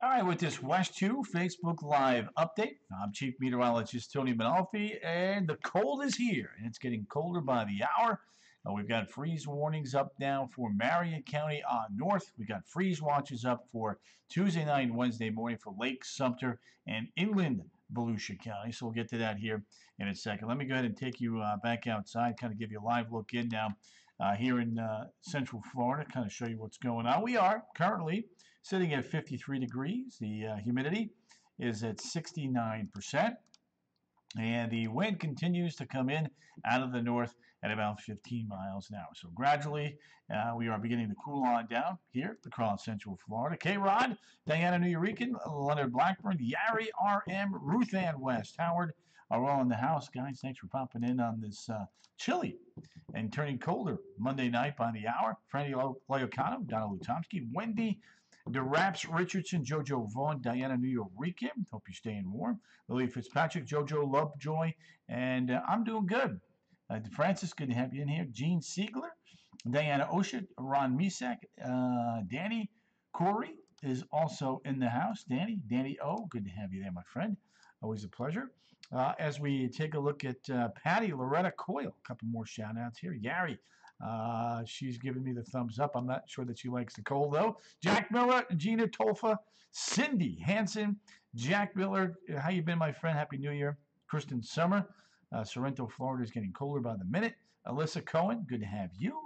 All right, with this WESH2 Facebook Live update, I'm Chief Meteorologist Tony Mainolfi, and the cold is here, and it's getting colder by the hour. We've got freeze warnings up now for Marion County north. We've got freeze watches up for Tuesday night and Wednesday morning for Lake Sumter and inland Volusia County. So we'll get to that here in a second. Let me go ahead and take you back outside, kind of give you a live look in now here in Central Florida, kind of show you what's going on. We are currently sitting at 53 degrees. The humidity is at 69%. And the wind continues to come in out of the north at about 15 miles an hour. So gradually, we are beginning to cool on down here across Central Florida. K-Rod, Diana Nuyorican, Leonard Blackburn, Yari RM, Ruth Ann West, Howard are all in the house. Guys, thanks for popping in on this chilly and turning colder Monday night by the hour. Franny Loyocano, Donna Lutomsky, Wendy DeRaps Richardson, JoJo Vaughn, Diana Nuyorican. Hope you're staying warm. Lily Fitzpatrick, JoJo Lovejoy, and I'm doing good. Francis, good to have you in here. Gene Siegler, Diana Osha, Ron Misak, Danny Corey is also in the house. Danny O, good to have you there, my friend. Always a pleasure. As we take a look at Patty Loretta Coyle, a couple more shout-outs here. Gary, she's giving me the thumbs up. I'm not sure that she likes the cold, though. Jack Miller, Gina Tolfa, Cindy Hansen, Jack Miller, how you been, my friend? Happy New Year. Kristen Summer, Sorrento, Florida is getting colder by the minute. Alyssa Cohen, good to have you.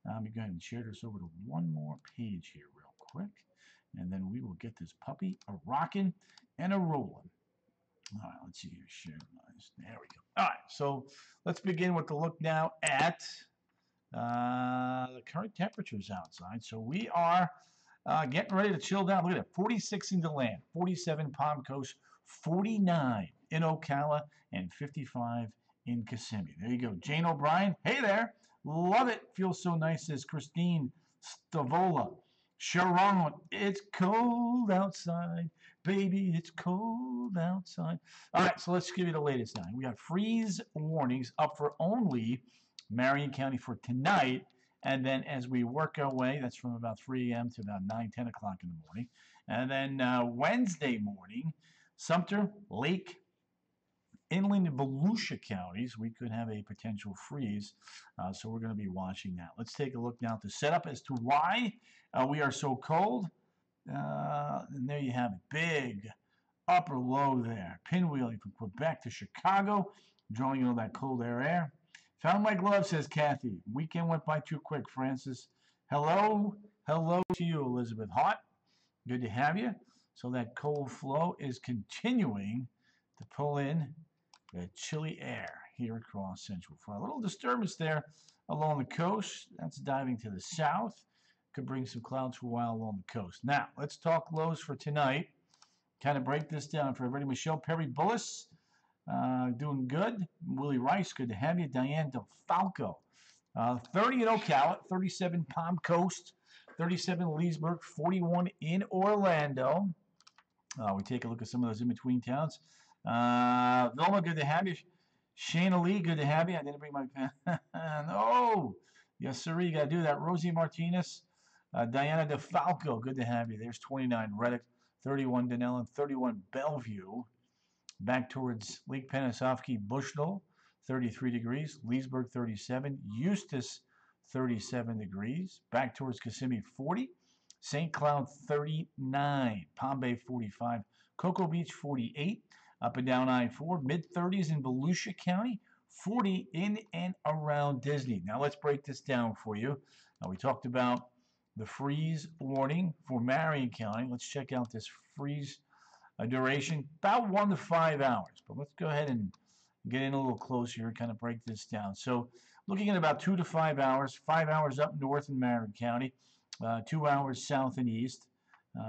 Let me go ahead and share this over to one more page here real quick, and then we will get this puppy a-rocking and a-rolling. All right, let's see here. Share lines. There we go. All right, so let's begin with the look now at the current temperatures outside. So we are getting ready to chill down. Look at that, 46 in DeLand, 47 Palm Coast, 49 in Ocala, and 55 in Kissimmee. There you go. Jane O'Brien, hey there. Love it. Feels so nice, says Christine Stavola. Sharon, it's cold outside. Baby, it's cold outside. All right, so let's give you the latest now. We got freeze warnings up for only Marion County for tonight. And then as we work our way, that's from about 3 a.m. to about 9, 10 o'clock in the morning. And then Wednesday morning, Sumter, Lake, inland Volusia counties, we could have a potential freeze. So we're going to be watching that. Let's take a look now at the setup as to why we are so cold. And there you have it. Big upper low there. Pinwheeling from Quebec to Chicago, drawing all that cold air. Found my glove, says Kathy. Weekend went by too quick, Francis. Hello to you, Elizabeth Hart. Good to have you. So that cold flow is continuing to pull in the chilly air here across Central Florida. A little disturbance there along the coast. That's diving to the south. Could bring some clouds for a while along the coast. Now, let's talk lows for tonight. Kind of break this down for everybody. Michelle Perry Bullis, doing good. Willie Rice, good to have you. Diane DeFalco, 30 in Ocala, 37 Palm Coast, 37 Leesburg, 41 in Orlando. We take a look at some of those in-between towns. Vilma, good to have you. Shayna Lee, good to have you. I didn't bring my pen. No. Yes, sir. You got to do that. Rosie Martinez. Diana DeFalco, good to have you. There's 29 Reddick, 31 Denellen, 31 Bellevue. Back towards Lake Penasofsky, Bushnell, 33 degrees. Leesburg, 37. Eustis, 37 degrees. Back towards Kissimmee, 40. St. Cloud, 39. Palm Bay, 45. Cocoa Beach, 48. Up and down I-4. Mid-30s in Volusia County. 40 in and around Disney. Now let's break this down for you. Now we talked about the freeze warning for Marion County. Let's check out this freeze duration, about 1 to 5 hours. But let's go ahead and get in a little closer and kind of break this down. So looking at about 2 to 5 hours, 5 hours up north in Marion County, 2 hours south and east.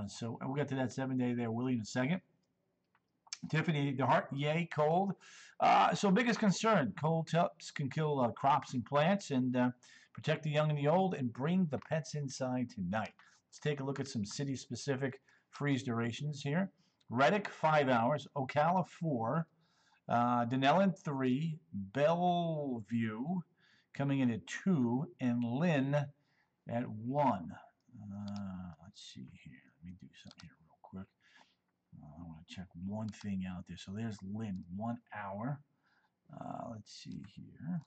So we'll get to that 7-day there, Willie, in a second. Tiffany DeHart, yay, cold. So biggest concern, cold temps can kill crops and plants and protect the young and the old and bring the pets inside tonight. Let's take a look at some city-specific freeze durations here. Reddick, 5 hours. Ocala, 4. Denellen, 3. Bellevue coming in at 2. And Lynn at 1. Let's see here. Let me do something here real quick. I want to check one thing out there. So there's Lynn, 1 hour. Let's see here.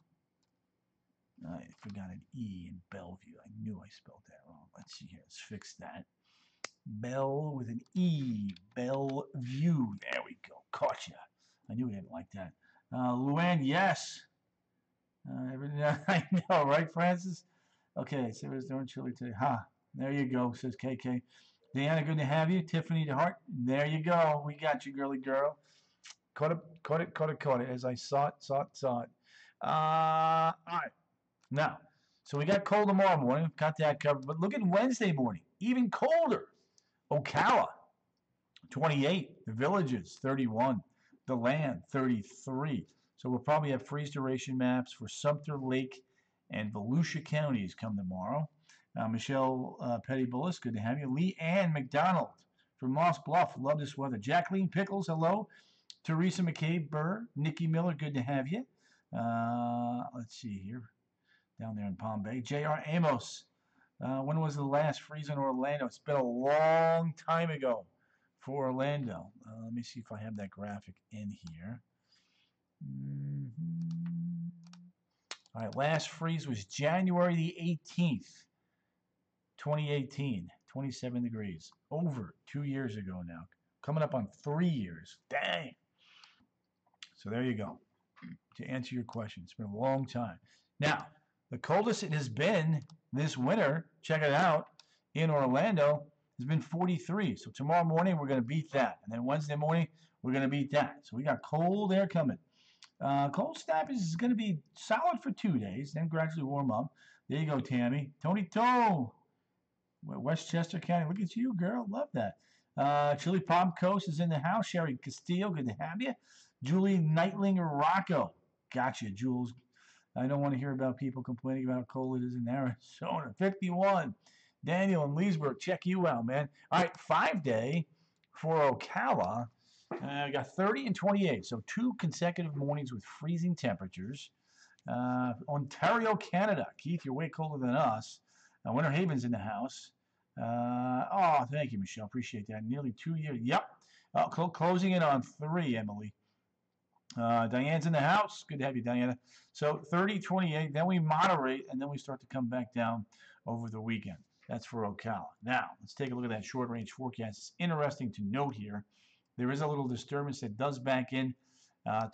I forgot an E in Bellevue. I knew I spelled that wrong. Let's see here. Let's fix that. Bell with an E. Bellevue. There we go. Caught you. I knew we didn't like that. Luann, yes. I know, right, Francis? Okay, so it was doing chilly today. There you go, says KK. Deanna, good to have you. Tiffany DeHart, there you go. We got you, girly girl. Caught it. As I saw it. All right. Now, so we got cold tomorrow morning. Got that covered. But look at Wednesday morning. Even colder. Ocala, 28. The Villages, 31. The Land, 33. So we'll probably have freeze duration maps for Sumter Lake and Volusia counties come tomorrow. Michelle Petty-Bullis, good to have you. Lee Ann McDonald from Moss Bluff, love this weather. Jacqueline Pickles, hello. Teresa McCabe Burr, Nikki Miller, good to have you. Let's see here, down there in Palm Bay. J.R. Amos, when was the last freeze in Orlando? It's been a long time ago for Orlando. Let me see if I have that graphic in here. All right, last freeze was January the 18th, 2018, 27 degrees. Over 2 years ago now. Coming up on 3 years. Dang. So there you go. To answer your question, it's been a long time. Now, the coldest it has been this winter, check it out, in Orlando, has been 43. So tomorrow morning, we're going to beat that. And then Wednesday morning, we're going to beat that. So we got cold air coming. Cold snap is going to be solid for 2 days, then gradually warm up. There you go, Tammy. Tony Toe. Westchester County. Look at you, girl. Love that. Chili Palm Coast is in the house. Sherry Castillo, good to have you. Julie Nightling Rocco. Gotcha, Jules. I don't want to hear about people complaining about how cold it is in Arizona. 51. Daniel in Leesburg, check you out, man. All right, 5-day for Ocala. I got 30 and 28, so 2 consecutive mornings with freezing temperatures. Ontario, Canada. Keith, you're way colder than us. Winter Haven's in the house. Thank you, Michelle. Appreciate that. Nearly 2 years. Yep. Closing in on 3, Emily. Diane's in the house. Good to have you, Diana. So 30, 28. Then we moderate, and then we start to come back down over the weekend. That's for Ocala. Now, let's take a look at that short-range forecast. It's interesting to note here. There is a little disturbance that does back in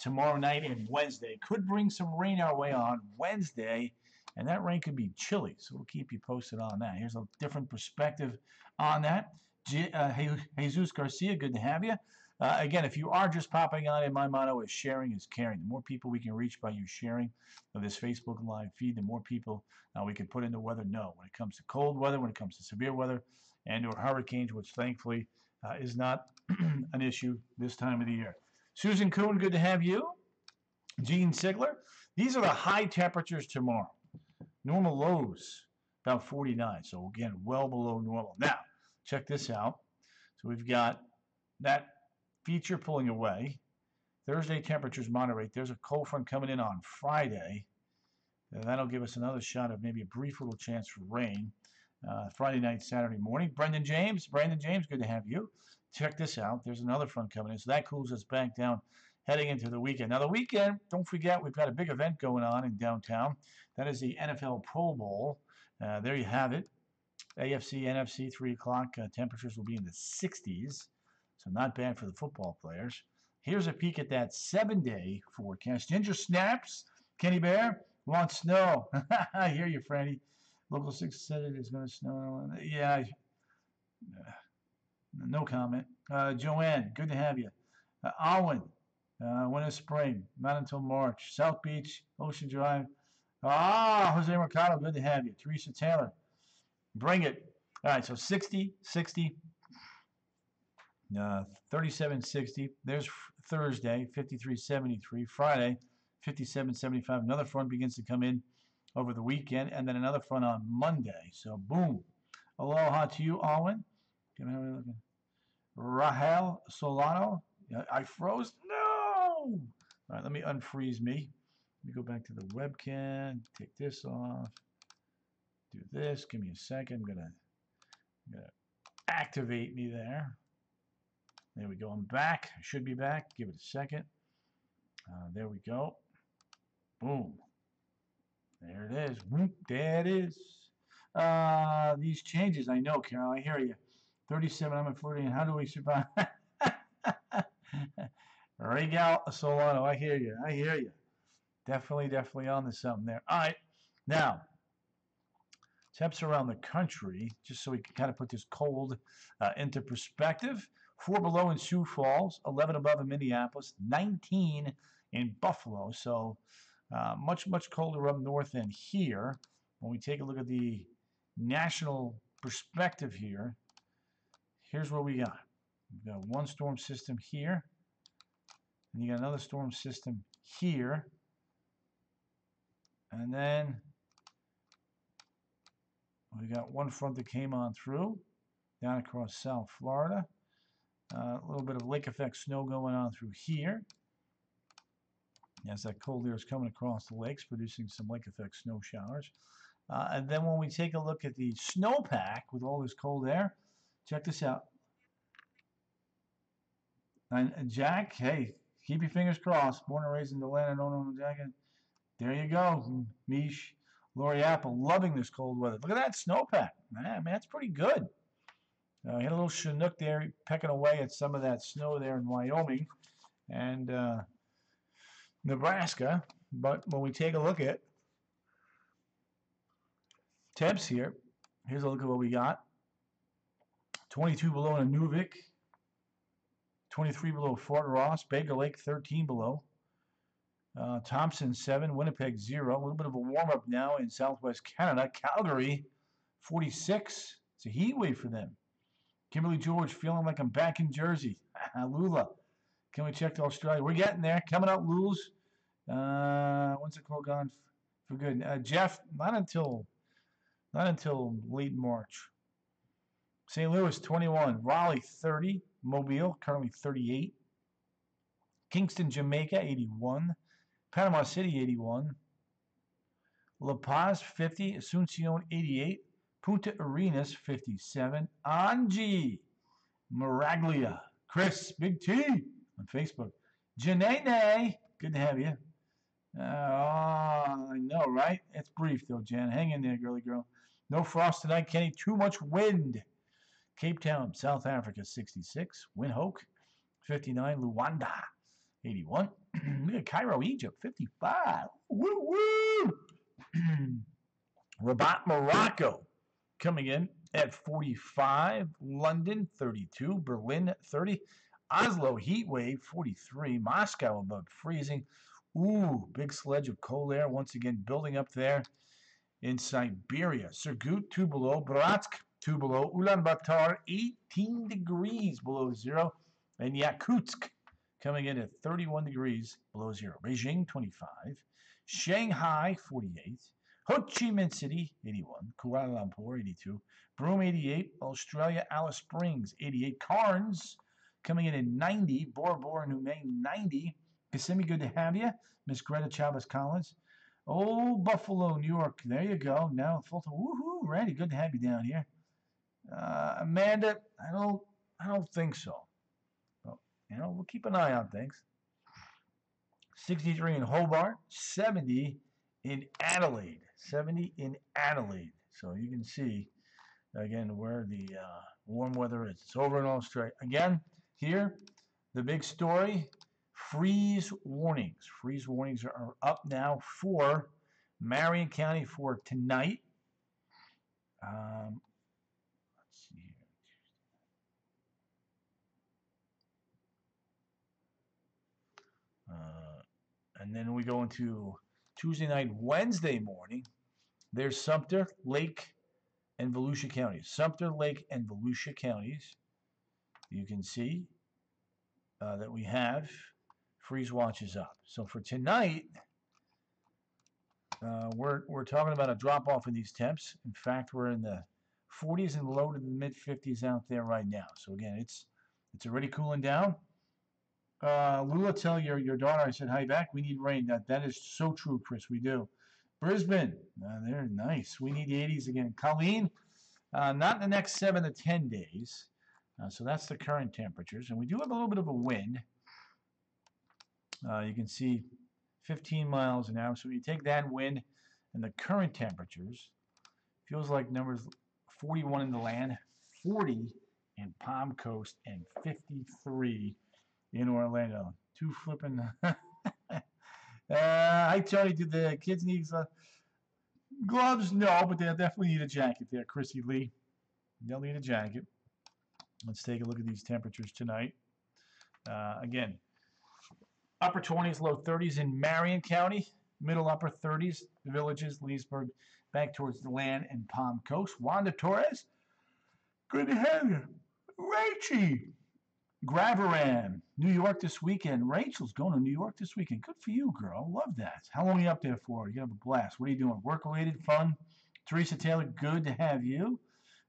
tomorrow night and Wednesday. Could bring some rain our way on Wednesday, and that rain could be chilly, so we'll keep you posted on that. Here's a different perspective on that. Jesus Garcia, good to have you. Again, if you are just popping on in, my motto is sharing is caring. The more people we can reach by you sharing of this Facebook Live feed, the more people we can put in the weather know when it comes to cold weather, when it comes to severe weather, and or hurricanes, which thankfully is not an issue this time of the year. Susan Kuhn, good to have you. Gene Sigler. These are the high temperatures tomorrow. Normal lows, about 49. So, again, well below normal. Now, check this out. So, we've got that feature pulling away. Thursday temperatures moderate. There's a cold front coming in on Friday. And that'll give us another shot of maybe a brief little chance for rain. Friday night, Saturday morning. Brandon James, good to have you. Check this out. There's another front coming in. So that cools us back down heading into the weekend. Now, the weekend, don't forget, we've got a big event going on in downtown. That is the NFL Pro Bowl. There you have it. AFC, NFC, 3 o'clock. Temperatures will be in the 60s. So not bad for the football players. Here's a peek at that 7-day forecast. Ginger snaps. Kenny Bear wants snow. I hear you, Franny. Local 6 said it is going to snow. Yeah. No comment. Joanne, good to have you. Alwyn, winter, spring, not until March. South Beach, Ocean Drive. Jose Mercado, good to have you. Teresa Taylor, bring it. All right, so 60, 60, 37, 60. There's Thursday, 53, 73. Friday, 57, 75. Another front begins to come in over the weekend, and then another front on Monday. So, boom. Aloha to you, Alwyn. Rahel Solano. I froze. No! All right, let me unfreeze me. Let me go back to the webcam. Take this off. Do this. Give me a second. I'm gonna activate me there. There we go. I'm back. I should be back. Give it a second. There we go. Boom. There it is. Whoop, there it is. These changes, I know, Carol. I hear you. 37, I'm at 40. How do we survive? Regal Solano, I hear you. I hear you. Definitely on to something there. All right. Now, temps around the country, just so we can kind of put this cold into perspective. 4 below in Sioux Falls, 11 above in Minneapolis, 19 in Buffalo. So much colder up north than here. When we take a look at the national perspective here, here's what we got. We've got one storm system here, and you got another storm system here, and then we got one front that came on through down across South Florida. A little bit of lake effect snow going on through here as that cold air is coming across the lakes, producing some lake effect snow showers. And then when we take a look at the snowpack with all this cold air, check this out. And Jack, hey, keep your fingers crossed. Born and raised in Atlanta, no, Jack. There you go, Mish. Lori Apple, loving this cold weather. Look at that snowpack. Man, that's pretty good. He had a little Chinook there pecking away at some of that snow there in Wyoming and Nebraska. But when we take a look at temps here, here's a look at what we got. 22 below in Inuvik, 23 below Fort Ross, Baker Lake 13 below, Thompson 7, Winnipeg 0. A little bit of a warm-up now in southwest Canada. Calgary 46. It's a heat wave for them. Kimberly George, feeling like I'm back in Jersey. Lula, can we check to Australia? We're getting there. Coming up, Luls. When's the call gone for good? Jeff, not until late March. St. Louis 21, Raleigh 30, Mobile currently 38, Kingston, Jamaica 81, Panama City 81, La Paz 50, Asuncion 88. Punta Arenas 57. Angie Maraglia. Chris, Big T on Facebook. Janae, good to have you. I know, right? It's brief though, Jan. Hang in there, girly girl. No frost tonight, Kenny. Too much wind. Cape Town, South Africa 66. Windhoek 59. Luanda 81. Look at Cairo, Egypt 55. Woo woo. Rabat, Morocco, coming in at 45. London, 32. Berlin, 30. Oslo, heat wave, 43. Moscow, above freezing. Ooh, big sledge of cold air once again building up there in Siberia. Surgut, 2 below. Bratsk, 2 below. Ulaanbaatar, 18 degrees below zero. And Yakutsk, coming in at 31 degrees below zero. Beijing, 25. Shanghai, 48. Ho Chi Minh City, 81. Kuala Lumpur, 82. Broome, 88. Australia, Alice Springs, 88. Cairns, coming in at 90. Bora Bora, New Maine, 90. Kissimmee, good to have you. Miss Greta Chavez Collins. Old Buffalo, New York. There you go. Now full time. Woohoo, Randy, good to have you down here. Amanda, I don't think so. Well, we'll keep an eye on things. 63 in Hobart, 70 in Adelaide. 70 in Adelaide. So you can see, again, where the warm weather is. It's over in Australia. Again, here, the big story, freeze warnings. Freeze warnings are up now for Marion County for tonight. Let's see here. And then we go into Tuesday night, Wednesday morning. There's Sumter, Lake, and Volusia counties. Sumter, Lake, and Volusia counties. You can see that we have freeze watches up. So for tonight, we're talking about a drop off in these temps. In fact, we're in the 40s and low to the mid 50s out there right now. So again, it's already cooling down. Lula, tell your daughter I said hi back. We need rain. That is so true, Chris. We do. Brisbane, they're nice. We need the 80s again. Colleen, not in the next 7 to 10 days. So that's the current temperatures. And we do have a little bit of a wind. You can see 15 miles an hour. So you take that wind and the current temperatures, feels like numbers 41 in the land, 40 in Palm Coast, and 53 in Orlando. Two flipping. Hi, Tony. Do the kids need gloves? No, but they'll definitely need a jacket there, Chrissy Lee. They'll need a jacket. Let's take a look at these temperatures tonight. Again, upper 20s, low 30s in Marion County, middle upper 30s, the Villages, Leesburg, back towards the land and Palm Coast. Wanda Torres, good to have you. Rachie, Gravaran, New York this weekend. Rachel's going to New York this weekend. Good for you, girl. Love that. How long are you up there for? You're going to have a blast. What are you doing? Work-related, fun? Teresa Taylor, good to have you.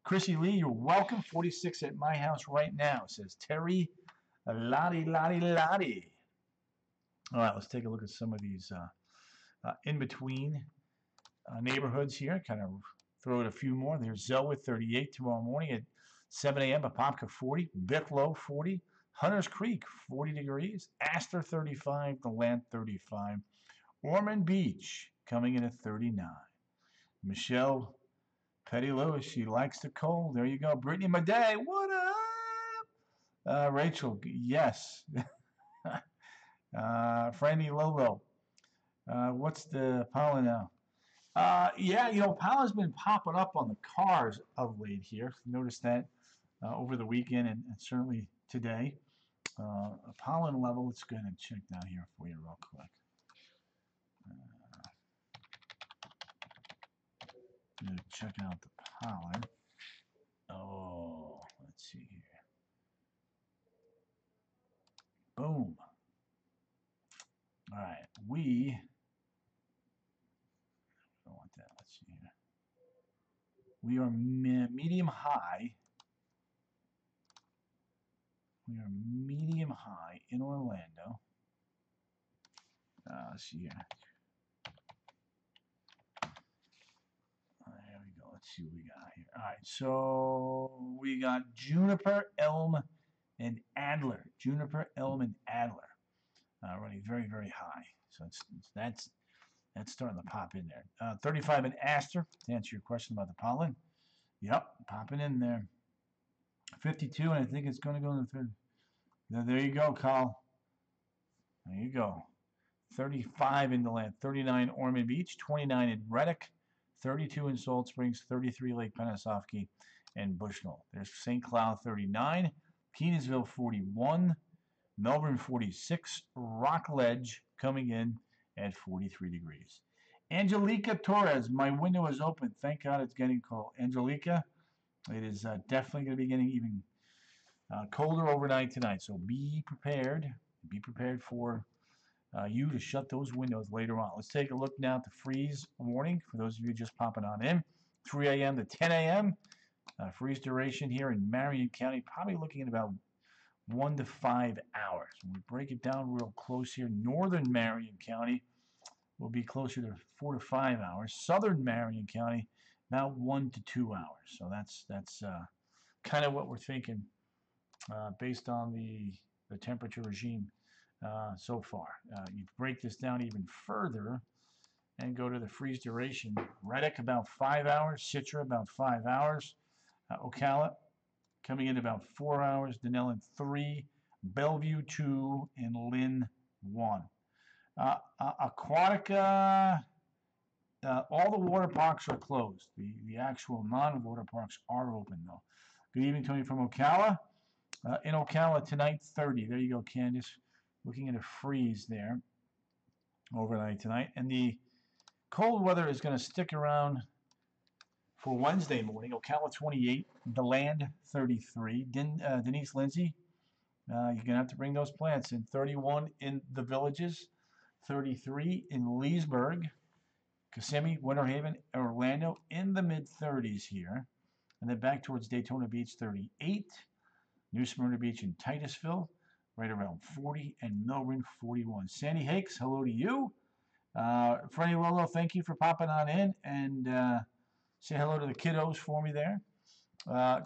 Chrissy Lee, you're welcome. 46 at my house right now, says Terry Lottie. All right, let's take a look at some of these in-between neighborhoods here. Kind of throw it a few more. There's Zoe 38 tomorrow morning at 7 a.m. Apopka 40, Bicklow 40, Hunters Creek 40 degrees, Astor 35, the Land 35, Ormond Beach coming in at 39. Michelle Petty Lewis, she likes the cold. There you go. Brittany Maday, what up? Rachel, yes. Franny Lolo, what's the pollen now? Yeah, pollen's been popping up on the cars of late here. Noticed that over the weekend and certainly today. Pollen level, let's go ahead and check down here for you real quick. Check out the pollen. Oh, let's see here. Boom. All right, we don't want that. Let's see here. We are medium high. We are medium high in Orlando. Let's see here. There we go. Let's see what we got here. All right, so we got juniper, elm, and adler. Juniper, elm, and adler. Running very, very high. So that's starting to pop in there. 35 in Astor, to answer your question about the pollen. Yep, popping in there. 52, and I think it's going to go in the third. There you go, Carl. There you go. 35 in the land. 39 Ormond Beach, 29 in Reddick, 32 in Salt Springs, 33 Lake Penasofkee, and Bushnell. There's St. Cloud 39, Kenansville 41, Melbourne 46, Rockledge coming in at 43 degrees. Angelica Torres, my window is open. Thank God it's getting cold. Angelica, it is definitely going to be getting even colder overnight tonight. So be prepared. Be prepared for you to shut those windows later on. Let's take a look now at the freeze warning for those of you just popping on in. 3 a.m. to 10 a.m. Freeze duration here in Marion County, probably looking at about 1 to 5 hours. When we break it down real close here, northern Marion County will be closer to 4 to 5 hours. Southern Marion County, about 1 to 2 hours. So that's kind of what we're thinking based on the temperature regime so far. You break this down even further and go to the freeze duration. Reddick about 5 hours, Citra about 5 hours, Ocala coming in about 4 hours, Denellen 3, Bellevue 2, and Lynn 1. Aquatica, all the water parks are closed. The actual non-water parks are open though. Good evening, Tony from Ocala. In Ocala tonight, 30. There you go, Candace. Looking at a freeze there overnight tonight. And the cold weather is going to stick around for Wednesday morning. Ocala 28, the land 33. Denise Lindsay, you're going to have to bring those plants in. 31 in the Villages, 33 in Leesburg, Kissimmee, Winter Haven, Orlando in the mid-30s here. And then back towards Daytona Beach, 38. New Smyrna Beach in Titusville, right around 40. And Melbourne, 41. Sandy Hakes, hello to you. Freddie Lolo, thank you for popping on in. And say hello to the kiddos for me there.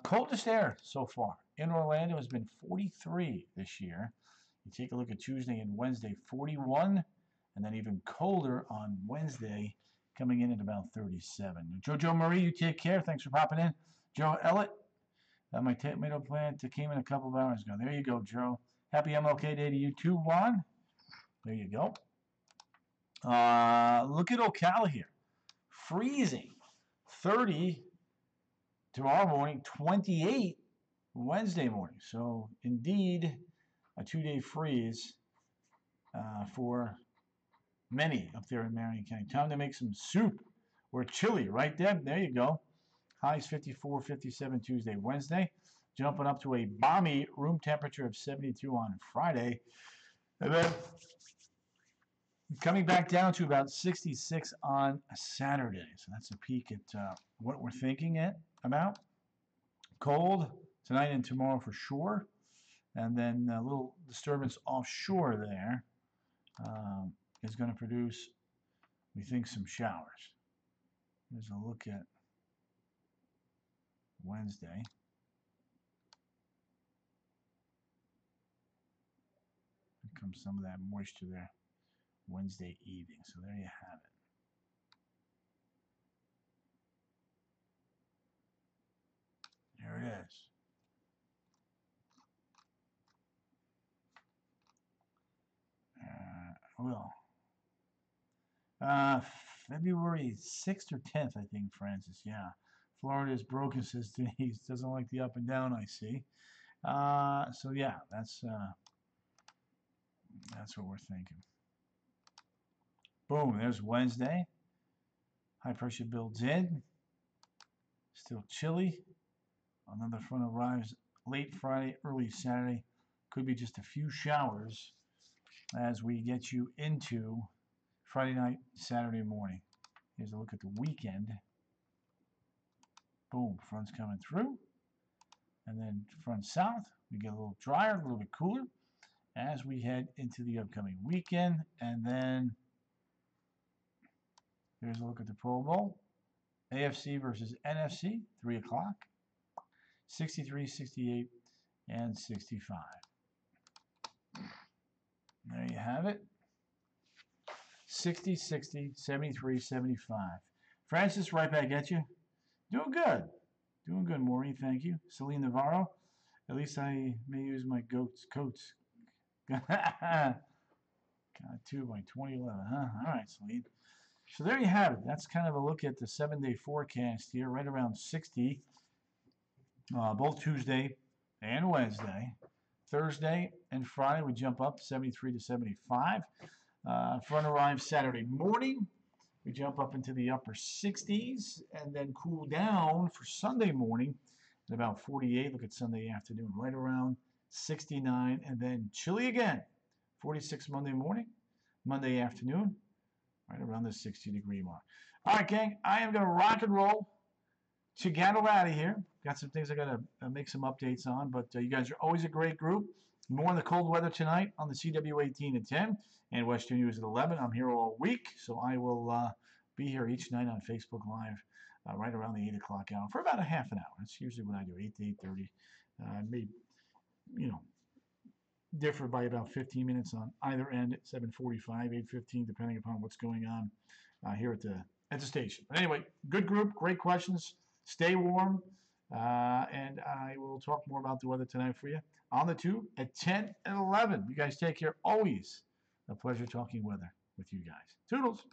Coldest air so far in Orlando has been 43 this year. You take a look at Tuesday and Wednesday, 41, and then even colder on Wednesday, coming in at about 37. Jojo Marie, you take care. Thanks for popping in. Joe Ellett, my tomato plant came in a couple of hours ago. There you go, Joe. Happy MLK Day to you too, Juan. There you go. Look at Ocala here. Freezing. 30 tomorrow morning, 28 Wednesday morning. So, indeed, a 2-day freeze for many up there in Marion County. Time to make some soup or chili, right, Deb? There you go. Highs 54, 57 Tuesday, Wednesday. Jumping up to a balmy room temperature of 72 on Friday. And then coming back down to about 66 on Saturday. So that's a peek at what we're thinking about. Cold tonight and tomorrow for sure. And then a little disturbance offshore there is going to produce, we think, some showers. Here's a look at Wednesday. Here comes some of that moisture there Wednesday evening. So there you have it. There it is. February 6th or 10th, I think, Francis. Yeah. Florida is broken, says Denise. Doesn't like the up and down, I see. So, yeah, that's what we're thinking. Boom, there's Wednesday. High pressure builds in. Still chilly. Another front arrives late Friday, early Saturday. Could be just a few showers as we get you into Friday night, Saturday morning. Here's a look at the weekend. Boom, front's coming through. And then front south, we get a little drier, a little bit cooler as we head into the upcoming weekend. And then here's a look at the Pro Bowl. AFC versus NFC, 3 o'clock. 63, 68, and 65. There you have it. 60, 60, 73, 75. Francis, right back at you. Doing good. Doing good, Maureen. Thank you. Celine Navarro. At least I may use my coats. Got 2 by 2011, huh? All right, Celine. So there you have it. That's kind of a look at the 7-day forecast here, right around 60, both Tuesday and Wednesday. Thursday and Friday, we jump up 73 to 75. Front arrives Saturday morning. We jump up into the upper 60s and then cool down for Sunday morning at about 48. Look at Sunday afternoon, right around 69, and then chilly again. 46 Monday morning, Monday afternoon, right around the 60-degree mark. All right, gang, I am going to rock and roll to get out of here. Got some things I got to make some updates on, but you guys are always a great group. More on the cold weather tonight on the CW18 at 10 and WESH2 News at 11. I'm here all week, so I will be here each night on Facebook Live right around the 8 o'clock hour for about a half an hour. That's usually what I do, 8 to 8:30. May, differ by about 15 minutes on either end at 7:45, 8:15, depending upon what's going on here at the station. But anyway, good group, great questions. Stay warm, and I will talk more about the weather tonight for you on the 2 at 10 and 11. You guys take care. Always a pleasure talking weather with you guys. Toodles.